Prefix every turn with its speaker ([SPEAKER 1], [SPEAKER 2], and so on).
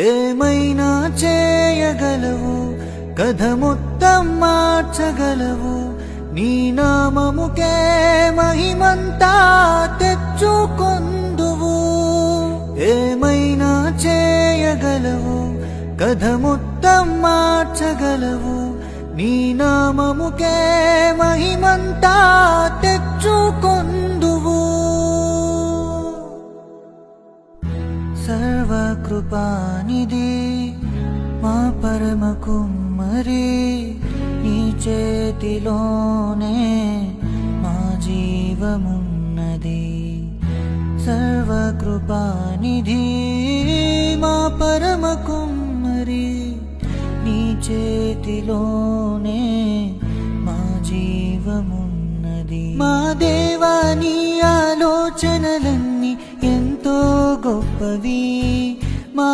[SPEAKER 1] ఏమైనా చేయగలవు, కథ మొత్తం మార్చగలవు, నీ నామముకే మహిమంతా తెచ్చుకొందువు. ఏమైనా చేయగలవు, కథ మొత్తం మార్చగలవు, నీ నామముకే మహిమంతా తెచ్చుకొందువు. సర్వకృపానిధి మా పరమ కుమ్మరి, నీ చేతిలోనే మా జీవమున్నది. సర్వకృపానిధి మా పరమ కుమ్మరి, నీ చేతిలోనే మా జీవమున్నది. మా దేవా, నీ ఆలోచనలన్నీ ఎంతో గొప్పవి. మా